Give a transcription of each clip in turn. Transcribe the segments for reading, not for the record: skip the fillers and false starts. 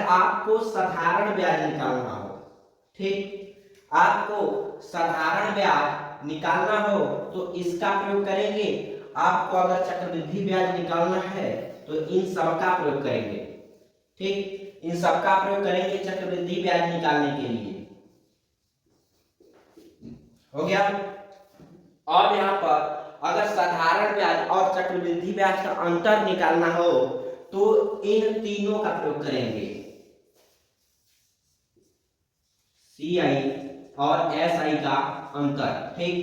आपको साधारण ब्याज निकालना हो, ठीक, आपको साधारण ब्याज निकालना हो तो इसका प्रयोग करेंगे। आपको अगर चक्रवृद्धि ब्याज निकालना है तो इन सब का प्रयोग करेंगे, ठीक, इन सब का प्रयोग करेंगे चक्रवृद्धि ब्याज निकालने के लिए। हो गया। अब यहाँ पर अगर साधारण ब्याज और चक्रवृद्धि ब्याज का अंतर निकालना हो तो इन तीनों का प्रयोग करेंगे, CI और SI का अंतर, ठीक।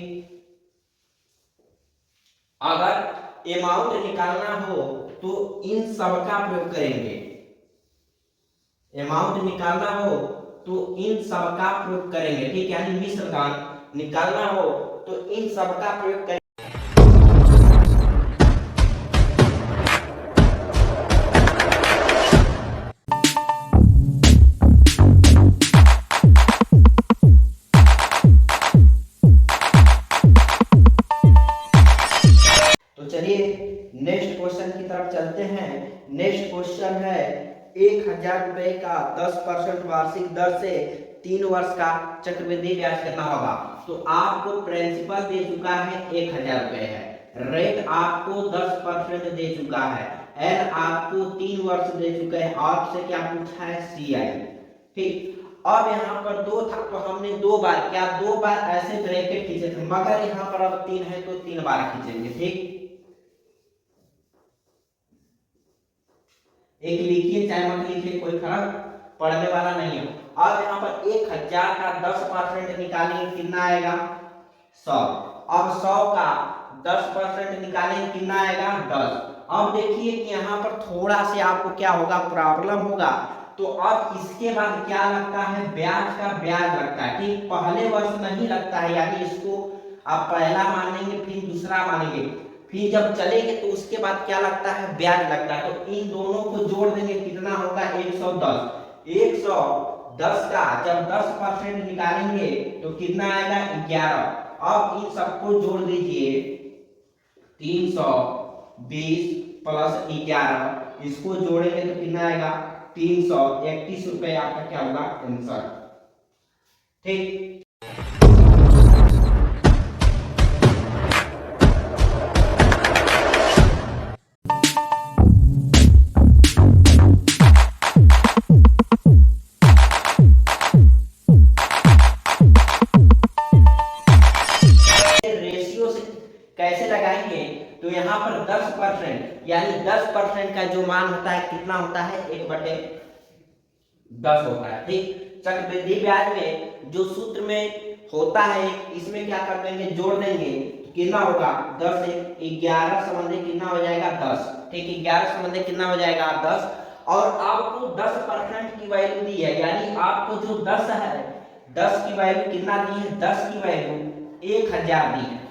अगर अमाउंट निकालना हो तो इन सब का प्रयोग करेंगे, अमाउंट निकालना हो तो इन सब का प्रयोग करेंगे, ठीक, यानी मिश्र धन निकालना हो तो इन सब का प्रयोग करेंगे। तो चलिए नेक्स्ट क्वेश्चन की तरफ चलते हैं। नेक्स्ट क्वेश्चन है 1000 रुपए का 10% वार्षिक दर से 3 वर्ष का चक्रवृद्धि ब्याज कितना होगा। तो आपको प्रिंसिपल दे चुका है 1000 रुपए है, रेट आपको 10% दे चुका है, एन आपको 3 वर्ष दे चुके हैं, आपसे क्या पूछा है CI, ठीक। अब यहाँ पर 2 था तो हमने 2 बार ऐसे ब्रैकेट खींचे थे, मगर यहाँ पर अब 3 है तो 3 बार खींचेंगे, ठीक। एक लिखिए चाहे मत लिखिए, कोई फर्क पड़ने वाला नहीं है। अब यहाँ पर 1000 का 10% निकालेंगे, कितना आएगा 100। अब 100 का 10% निकालेंगे, कितना आएगा 10। अब देखिए कि यहाँ पर थोड़ा से आपको क्या होगा, प्रॉब्लम होगा। तो अब इसके बाद क्या लगता है, ब्याज का ब्याज लगता है, ठीक, पहले वर्ष नहीं लगता है, यानी इसको आप पहला मानेंगे फिर दूसरा मानेंगे, फिर जब चलेंगे तो उसके बाद क्या लगता है, ब्याज लगता है। तो इन दोनों को जोड़ देंगे, कितना होगा 110। 110 का जब 10% निकालेंगे तो कितना आएगा 11। अब इन सबको जोड़ दीजिए, 320 प्लस 11, इसको जोड़ेंगे तो कितना आएगा 331 रुपए, आपका क्या होगा आंसर, ठीक। कैसे लगाएंगे, तो यहाँ पर 10% यानी 10% का जो मान होता है कितना होता है 1/10 होता है, ठीक। चक्रवृद्धि ब्याज में जो सूत्र में होता है इसमें क्या कर देंगे, जोड़ देंगे, कितना होगा 10 से 11 संबंधी कितना हो जाएगा 10, ठीक, 11 संबंधी कितना हो जाएगा 10। और आपको 10% की वैल्यू दी है, यानी आपको जो 10 है 10 की वैल्यू कितना दी है, 10 की वैल्यू 1000 दी है।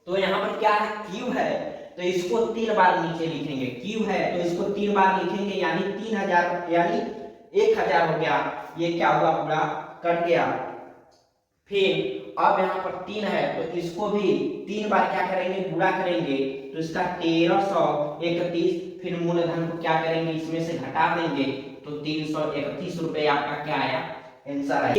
तो यहाँ पर क्या है, Q है तो इसको 3 बार नीचे लिखेंगे, Q है तो इसको 3 बार लिखेंगे, यानी 3000 यानी 1000 हो गया, ये क्या हुआ पूरा कट गया। फिर अब यहाँ पर 3 है तो इसको भी 3 बार क्या करेंगे, गुणा करेंगे, तो इसका 1331, फिर मूलधन को क्या करेंगे, इसमें से घटा देंगे, तो 331 रुपए आपका क्या आया आंसर है।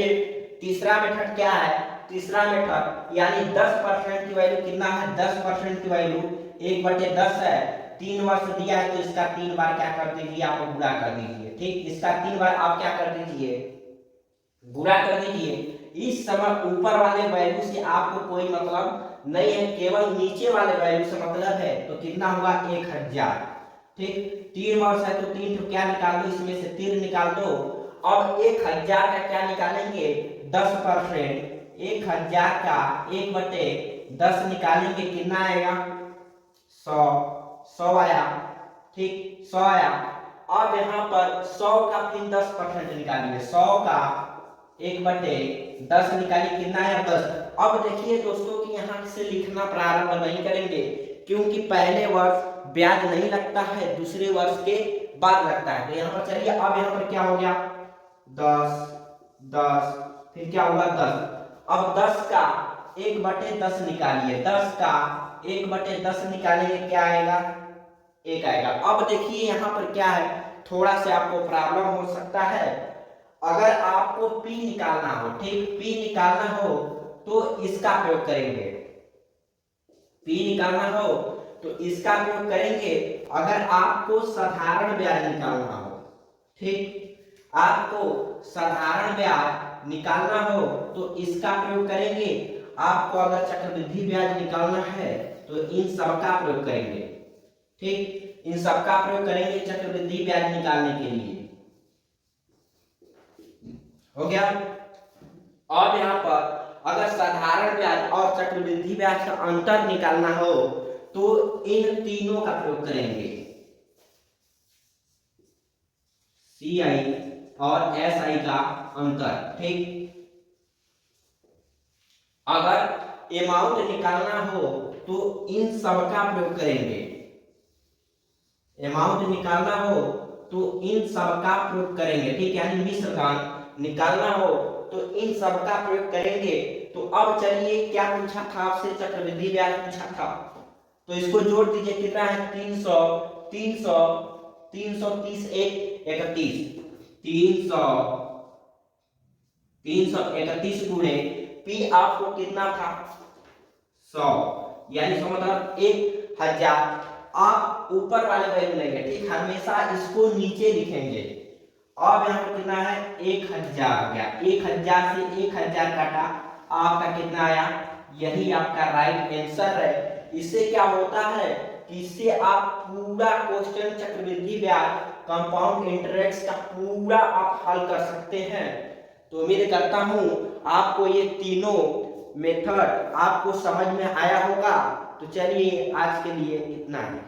तीसरा मेथड क्या है, तीसरा मेथड यानी 10% की वैल्यू कितना है, 10% की वैल्यू 1/10 है, 3 वर्ष दिया है तो इसका 3 बार क्या कर दीजिए, आप गुणा कर दीजिए, ठीक, इसका 3 बार आप क्या कर दीजिए, गुणा कर दीजिए। इस समय ऊपर वाले वैल्यू से आपको कोई मतलब नहीं है, केवल नीचे वाले वैल्यू से मतलब है, तो कितना होगा 1000, ठीक। 3 वर्ष है तो 3 तो क्या निकाल दो, इसमें से 3 निकाल दो। अब 1000 का क्या निकालेंगे 10%, 1000 का 1/10 निकालेंगे, कितना आएगा 100 आया, ठीक, 100 आया। अब यहाँ पर 100 का फिर 10% निकालिए, 100 का 1/10 निकालिए, कितना है 10। अब देखिए दोस्तों कि यहाँ से लिखना प्रारंभ नहीं करेंगे, क्योंकि पहले वर्ष ब्याज नहीं लगता है, दूसरे वर्ष के बाद लगता है। तो यहाँ पर चलिए, अब यहाँ पर क्या हो गया 10 10, फिर क्या होगा 10। अब 10 का 1/10 निकालिए, 10 का 1/10 निकालेंगे, क्या आएगा 1 आएगा। अब देखिए यहाँ पर क्या है, थोड़ा सा आपको प्रॉब्लम हो सकता है। अगर आपको P निकालना हो, ठीक, P निकालना हो तो इसका प्रयोग करेंगे। P निकालना हो तो इसका प्रयोग करेंगे। अगर आपको साधारण ब्याज निकालना हो, ठीक, आपको साधारण ब्याज निकालना हो तो इसका प्रयोग करेंगे। आपको अगर चक्रवृद्धि ब्याज निकालना है तो इन सब का प्रयोग करेंगे, ठीक, इन सब का प्रयोग करेंगे चक्रवृद्धि ब्याज निकालने के लिए। हो गया। अब यहाँ पर अगर साधारण ब्याज और चक्रवृद्धि ब्याज का अंतर निकालना हो तो इन तीनों का प्रयोग करेंगे, CI और SI का अंतर, ठीक। अगर अमाउंट निकालना हो तो इन सब का प्रयोग करेंगे, अमाउंट निकालना हो तो इन सब का प्रयोग करेंगे, ठीक, यानी मिश्रधन निकालना हो तो इन सब का प्रयोग करेंगे। तो अब चलिए क्या पूछा था आपसे, चक्रवृद्धि ब्याज पूछा था, तो इसको जोड़ दीजिए, कितना है 300, 300, 330, 31, 331 गुणे P आपको कितना था 100, यानी इसका मतलब 1000। आप ऊपर वाले वैल्यू लेंगे, ठीक, हमेशा इसको नीचे लिखेंगे। अब यहाँ पर कितना है 1000 आ गया, 1000 से 1000 काटा, आपका कितना आया, यही आपका राइट आंसर है। इससे क्या होता है कि इससे आप पूरा क्वेश्चन चक्रवृद्धि ब्याज कंपाउंड इंटरेस्ट का पूरा आप हल कर सकते हैं। तो उम्मीद करता हूं आपको ये तीनों मेथड आपको समझ में आया होगा। तो चलिए आज के लिए इतना ही।